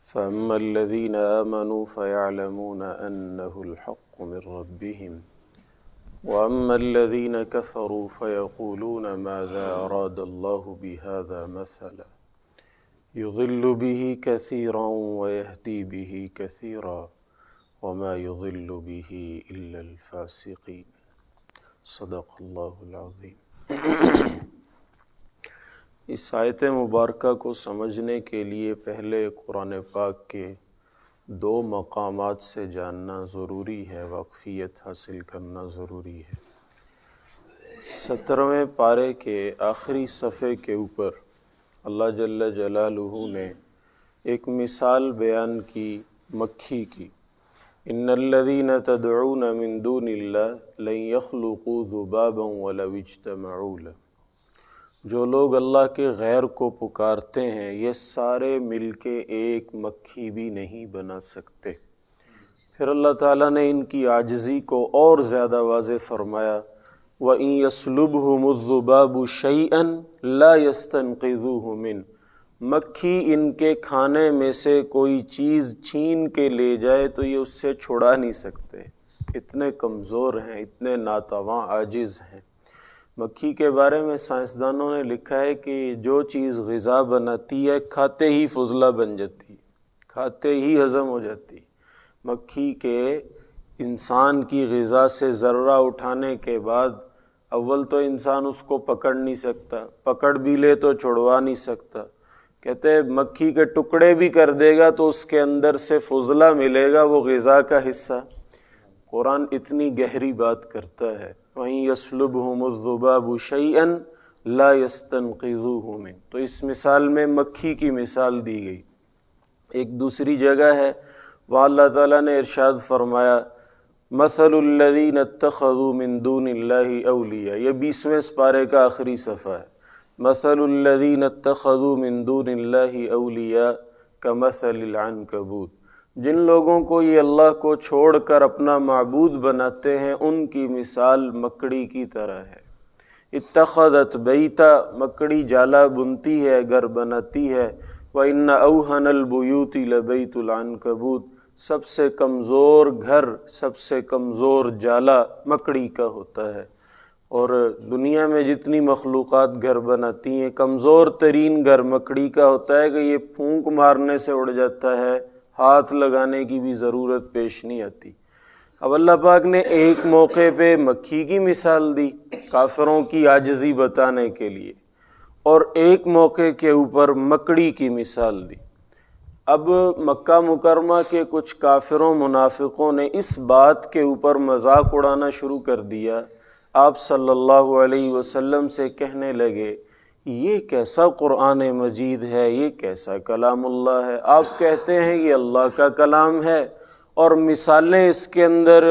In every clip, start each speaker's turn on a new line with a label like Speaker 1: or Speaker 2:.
Speaker 1: فأما الذين آمنوا فيعلمون أنه الحق من ربهم وأما الذين كفروا فيقولون ماذا أراد الله بهذا مثلا يضل به كثيرا ويهدي به كثيرا وما يضل به إلا الفاسقين صدق اللہ العظیم۔ اس آیت مبارکہ کو سمجھنے کے لیے پہلے قرآن پاک کے دو مقامات سے جاننا ضروری ہے، واقفیت حاصل کرنا ضروری ہے۔ 17ویں پارے کے آخری صفحے کے اوپر اللہ جل جلالہ نے ایک مثال بیان کی مکھی کی، ان الذین تدعون من دون اللہ لن یخلقوا ذبابا ولو اجتمعوا له، جو لوگ اللہ کے غیر کو پکارتے ہیں یہ سارے مل کے ایک مکھی بھی نہیں بنا سکتے۔ پھر اللہ تعالیٰ نے ان کی عاجزی کو اور زیادہ واضح فرمایا، وَإِن يَسْلُبْهُمُ الذُّبَابُ شَيْئًا لَا يَسْتَنقِذُوهُ مِنْهُ، مکھی ان کے کھانے میں سے کوئی چیز چھین کے لے جائے تو یہ اس سے چھڑا نہیں سکتے، اتنے کمزور ہیں، اتنے ناتواں عاجز ہیں۔ مکھی کے بارے میں سائنسدانوں نے لکھا ہے کہ جو چیز غذا بناتی ہے کھاتے ہی فضلہ بن جاتی، کھاتے ہی ہضم ہو جاتی۔ مکھی کے انسان کی غذا سے ذرہ اٹھانے کے بعد اول تو انسان اس کو پکڑ نہیں سکتا، پکڑ بھی لے تو چھڑوا نہیں سکتا، کہتے ہیں مکھی کے ٹکڑے بھی کر دے گا تو اس کے اندر سے فضلہ ملے گا، وہ غذا کا حصہ۔ قرآن اتنی گہری بات کرتا ہے، وَإِن يَسْلُبْهُمُ الذُّبَابُ شَيْئًا لَا يَسْتَنقِذُوهُ مِنْهُ، تو اس مثال میں مکھی کی مثال دی گئی۔ ایک دوسری جگہ ہے وہاں اللہ تعالیٰ نے ارشاد فرمایا، مَثَلُ الَّذِينَ اتَّخَذُوا مِن دُونِ اللَّهِ أَوْلِيَاءَ، یہ 20ویں پارے کا آخری صفحہ ہے۔ مَثَلُ الَّذِينَ اتَّخَذُوا مِن دُونِ اللَّهِ أَوْلِيَاءَ كَمَثَلِ الْعَنكَبُوتِ، جن لوگوں کو یہ اللہ کو چھوڑ کر اپنا معبود بناتے ہیں ان کی مثال مکڑی کی طرح ہے۔ اتخذت بیتا، مکڑی جالا بنتی ہے، گھر بناتی ہے۔ وَإِنَّ أَوْهَنَ الْبُيُوتِ لَبَيْتُ الْعَنكَبُوتِ، سب سے کمزور گھر، سب سے کمزور جالا مکڑی کا ہوتا ہے۔ اور دنیا میں جتنی مخلوقات گھر بناتی ہیں کمزور ترین گھر مکڑی کا ہوتا ہے کہ یہ پھونک مارنے سے اڑ جاتا ہے، ہاتھ لگانے کی بھی ضرورت پیش نہیں آتی۔ اب اللہ پاک نے ایک موقع پہ مکھی کی مثال دی کافروں کی عاجزی بتانے کے لیے، اور ایک موقع کے اوپر مکڑی کی مثال دی۔ اب مکہ مکرمہ کے کچھ کافروں منافقوں نے اس بات کے اوپر مذاق اڑانا شروع کر دیا، آپ صلی اللہ علیہ وسلم سے کہنے لگے یہ کیسا قرآن مجید ہے، یہ کیسا کلام اللہ ہے، آپ کہتے ہیں یہ اللہ کا کلام ہے اور مثالیں اس کے اندر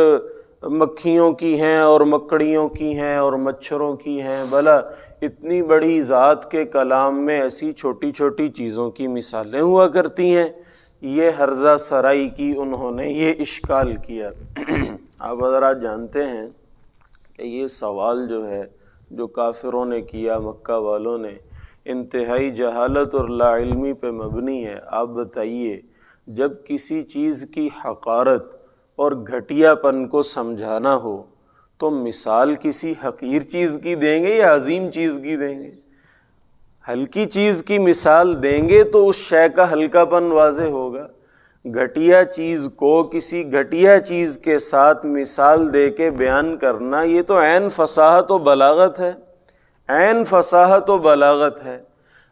Speaker 1: مکھیوں کی ہیں اور مکڑیوں کی ہیں اور مچھروں کی ہیں، بھلا اتنی بڑی ذات کے کلام میں ایسی چھوٹی چھوٹی چیزوں کی مثالیں ہوا کرتی ہیں۔ یہ حرزہ سرائی کی انہوں نے یہ اشکال کیا۔ آپ حضرات جانتے ہیں کہ یہ سوال جو ہے جو کافروں نے کیا، مکہ والوں نے، انتہائی جہالت اور لا علمی پہ مبنی ہے۔ آپ بتائیے جب کسی چیز کی حقارت اور گھٹیا پن کو سمجھانا ہو تو مثال کسی حقیر چیز کی دیں گے یا عظیم چیز کی دیں گے؟ ہلکی چیز کی مثال دیں گے تو اس شے کا ہلکا پن واضح ہوگا۔ گھٹیا چیز کو کسی گھٹیا چیز کے ساتھ مثال دے کے بیان کرنا یہ تو عین فصاحت و بلاغت ہے، عین فصاحت و بلاغت ہے۔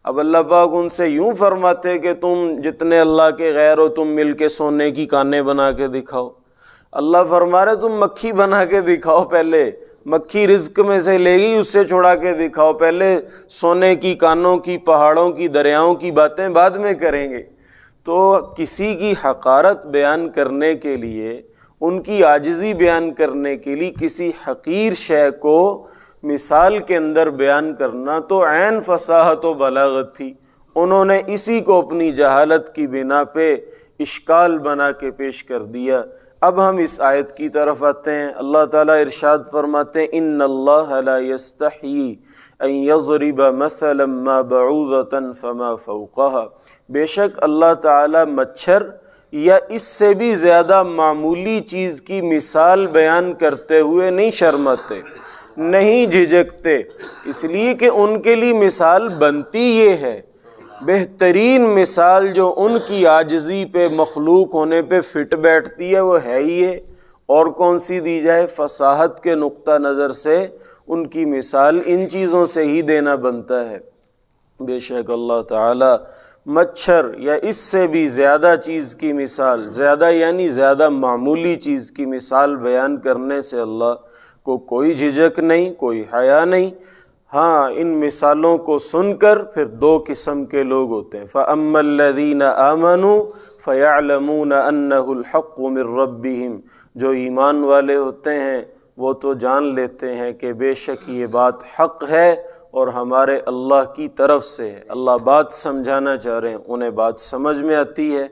Speaker 1: اب اللہ پاک ان سے یوں فرماتے کہ تم جتنے اللہ کے غیر ہو تم مل کے سونے کی کانیں بنا کے دکھاؤ، اللہ فرما رہے تم مکھی بنا کے دکھاؤ، پہلے مکھی رزق میں سے لے گی اس سے چھڑا کے دکھاؤ، پہلے سونے کی کانوں کی، پہاڑوں کی، دریاؤں کی باتیں بعد میں کریں گے۔ تو کسی کی حقارت بیان کرنے کے لیے، ان کی عاجزی بیان کرنے کے لیے کسی حقیر شے کو مثال کے اندر بیان کرنا تو عین فصاحت و بلاغت تھی۔ انہوں نے اسی کو اپنی جہالت کی بنا پہ اشکال بنا کے پیش کر دیا۔ اب ہم اس آیت کی طرف آتے ہیں۔ اللہ تعالیٰ ارشاد فرماتے ہیں ان اللہ لا یستحیی ان یضرب مثلا ما بعوضۃ فما فوقها، بے شک اللہ تعالی مچھر یا اس سے بھی زیادہ معمولی چیز کی مثال بیان کرتے ہوئے نہیں شرماتے، نہیں جھجکتے، اس لیے کہ ان کے لیے مثال بنتی یہ ہے، بہترین مثال جو ان کی عاجزی پہ، مخلوق ہونے پہ فٹ بیٹھتی ہے وہ ہے ہی ہے، اور کون سی دی جائے؟ فصاحت کے نقطہ نظر سے ان کی مثال ان چیزوں سے ہی دینا بنتا ہے۔ بے شک اللہ تعالی مچھر یا اس سے بھی زیادہ چیز کی مثال، زیادہ یعنی زیادہ معمولی چیز کی مثال بیان کرنے سے اللہ کو کوئی جھجک نہیں، کوئی حیا نہیں۔ ہاں، ان مثالوں کو سن کر پھر دو قسم کے لوگ ہوتے ہیں، فَأَمَّا الَّذِينَ آمَنُوا فَيَعْلَمُونَ أَنَّهُ الْحَقُّ مِن رَّبِّهِمْ، جو ایمان والے ہوتے ہیں وہ تو جان لیتے ہیں کہ بے شک یہ بات حق ہے اور ہمارے اللہ کی طرف سے ہے، اللہ بات سمجھانا چاہ رہے ہیں، انہیں بات سمجھ میں آتی ہے۔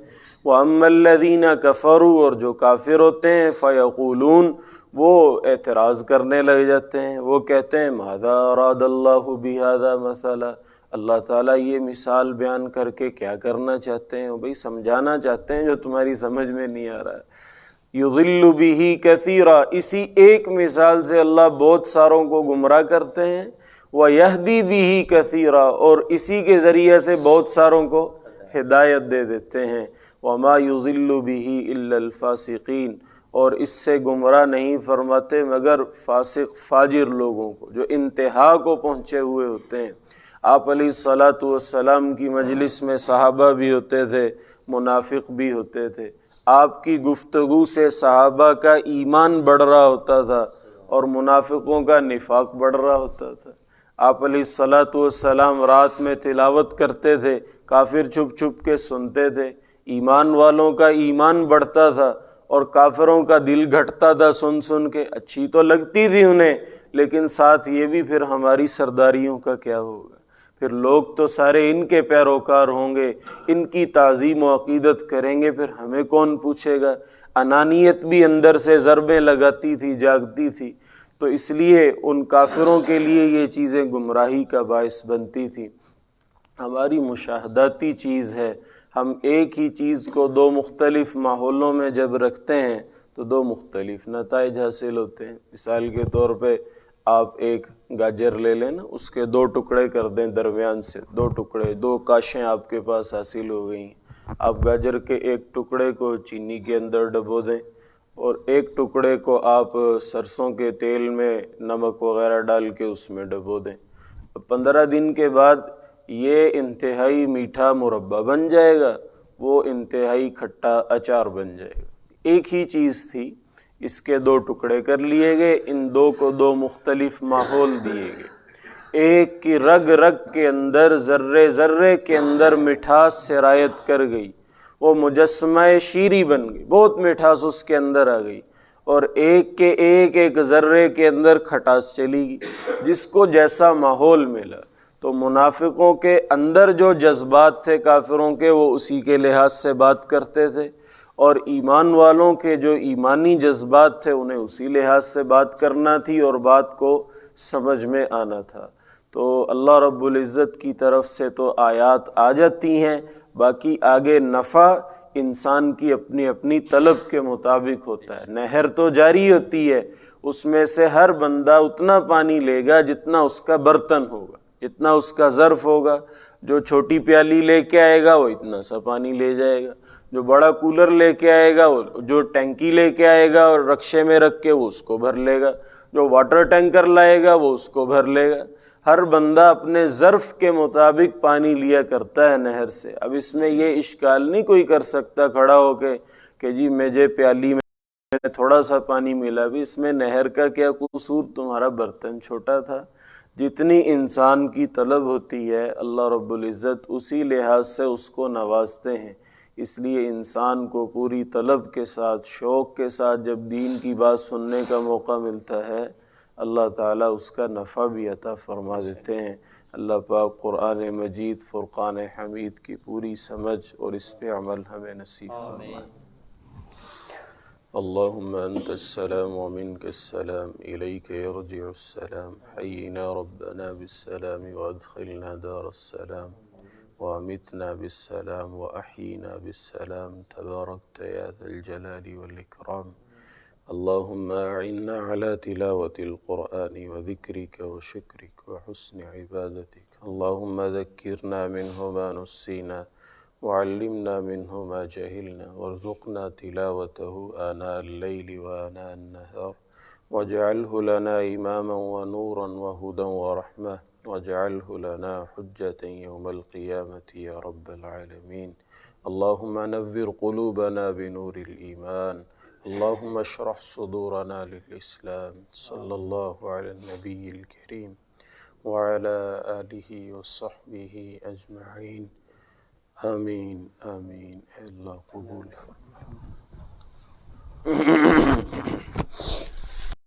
Speaker 1: وَأَمَّا الَّذِينَ كَفَرُوا، اور جو کافر ہوتے ہیں، فَيَقُولُونَ، وہ اعتراض کرنے لگ جاتے ہیں، وہ کہتے ہیں مَاذَا أَرَادَ اللَّهُ بِهَذَا مَثَلًا، اللہ تعالیٰ یہ مثال بیان کر کے کیا کرنا چاہتے ہیں؟ وہ بھئی سمجھانا چاہتے ہیں جو تمہاری سمجھ میں نہیں آ رہا ہے۔ یضل بہ کثیرا، اسی ایک مثال سے اللہ بہت ساروں کو گمراہ کرتے ہیں، ویہدی بہ کثیرا، اور اسی کے ذریعے سے بہت ساروں کو ہدایت دے دیتے ہیں، وما یضل بہ الا الفاسقین، اور اس سے گمراہ نہیں فرماتے مگر فاسق فاجر لوگوں کو، جو انتہا کو پہنچے ہوئے ہوتے ہیں۔ آپ علیہ الصلاۃ والسلام کی مجلس میں صحابہ بھی ہوتے تھے، منافق بھی ہوتے تھے، آپ کی گفتگو سے صحابہ کا ایمان بڑھ رہا ہوتا تھا اور منافقوں کا نفاق بڑھ رہا ہوتا تھا۔ آپ علیہ الصلاۃ والسلام رات میں تلاوت کرتے تھے، کافر چھپ چھپ کے سنتے تھے، ایمان والوں کا ایمان بڑھتا تھا اور کافروں کا دل گھٹتا تھا سن سن کے، اچھی تو لگتی تھی انہیں، لیکن ساتھ یہ بھی پھر ہماری سرداریوں کا کیا ہوگا؟ پھر لوگ تو سارے ان کے پیروکار ہوں گے، ان کی تعظیم و عقیدت کریں گے، پھر ہمیں کون پوچھے گا؟ انانیت بھی اندر سے ضربیں لگاتی تھی، جاگتی تھی، تو اس لیے ان کافروں کے لیے یہ چیزیں گمراہی کا باعث بنتی تھی۔ ہماری مشاہداتی چیز ہے، ہم ایک ہی چیز کو دو مختلف ماحولوں میں جب رکھتے ہیں تو دو مختلف نتائج حاصل ہوتے ہیں۔ مثال کے طور پہ آپ ایک گاجر لے لیں نا، اس کے دو ٹکڑے کر دیں، درمیان سے دو ٹکڑے، دو کاشیں آپ کے پاس حاصل ہو گئیں۔ آپ گاجر کے ایک ٹکڑے کو چینی کے اندر ڈبو دیں اور ایک ٹکڑے کو آپ سرسوں کے تیل میں نمک وغیرہ ڈال کے اس میں ڈبو دیں۔ 15 دن کے بعد یہ انتہائی میٹھا مربع بن جائے گا، وہ انتہائی کھٹا اچار بن جائے گا۔ ایک ہی چیز تھی، اس کے دو ٹکڑے کر لیے گئے، ان دو کو دو مختلف ماحول دیے گئے۔ ایک کی رگ رگ کے اندر، ذرے ذرے کے اندر مٹھاس سرایت کر گئی، وہ مجسمہ شیری بن گئی، بہت مٹھاس اس کے اندر آ گئی، اور ایک کے ایک ایک ذرے کے اندر کھٹاس چلی گئی، جس کو جیسا ماحول ملا۔ تو منافقوں کے اندر جو جذبات تھے کافروں کے، وہ اسی کے لحاظ سے بات کرتے تھے، اور ایمان والوں کے جو ایمانی جذبات تھے انہیں اسی لحاظ سے بات کرنا تھی اور بات کو سمجھ میں آنا تھا۔ تو اللہ رب العزت کی طرف سے تو آیات آ جاتی ہیں، باقی آگے نفع انسان کی اپنی اپنی طلب کے مطابق ہوتا ہے۔ نہر تو جاری ہوتی ہے، اس میں سے ہر بندہ اتنا پانی لے گا جتنا اس کا برتن ہوگا، جتنا اس کا ظرف ہوگا۔ جو چھوٹی پیالی لے کے آئے گا وہ اتنا سا پانی لے جائے گا، جو بڑا کولر لے کے آئے گا، جو ٹینکی لے کے آئے گا اور رکشے میں رکھ کے وہ اس کو بھر لے گا، جو واٹر ٹینکر لائے گا وہ اس کو بھر لے گا۔ ہر بندہ اپنے ظرف کے مطابق پانی لیا کرتا ہے نہر سے۔ اب اس میں یہ اشکال نہیں کوئی کر سکتا کھڑا ہو کے کہ جی مجھے پیالی میں تھوڑا سا پانی ملا، بھی اس میں نہر کا کیا قصور، تمہارا برتن چھوٹا تھا۔ جتنی انسان کی طلب ہوتی ہے اللہ رب العزت اسی لحاظ سے اس کو نوازتے ہیں۔ اس لیے انسان کو پوری طلب کے ساتھ، شوق کے ساتھ جب دین کی بات سننے کا موقع ملتا ہے، اللہ تعالیٰ اس کا نفع بھی عطا فرما دیتے ہیں۔ اللہ پاک قرآن مجید فرقان حمید کی پوری سمجھ اور اس پہ عمل ہمیں نصیب فرمائے۔ اللهم أنت السلام ومنك السلام إليك يرجع السلام حينا ربنا بالسلام وأدخلنا دار السلام وأمتنا بالسلام وأحينا بالسلام تباركت يا ذا الجلال والإكرام. اللهم أعنا على تلاوة القرآن وذكرك وشكرك وحسن عبادتك. اللهم ذكرنا منه ما نسينا وعلمنا منه ما جهلنا وارزقنا تلاوته آناء الليل وآناء النهار واجعله لنا إماما ونورا وهدى ورحمة واجعله لنا حجة يوم القيامة يا رب العالمين. اللهم نذر قلوبنا بنور الإيمان. اللهم اشرح صدورنا للإسلام. صلى الله على النبي الكريم وعلى آلہ وصحبہ اجمعین. آمین آمین. اے اللہ قبول فرما.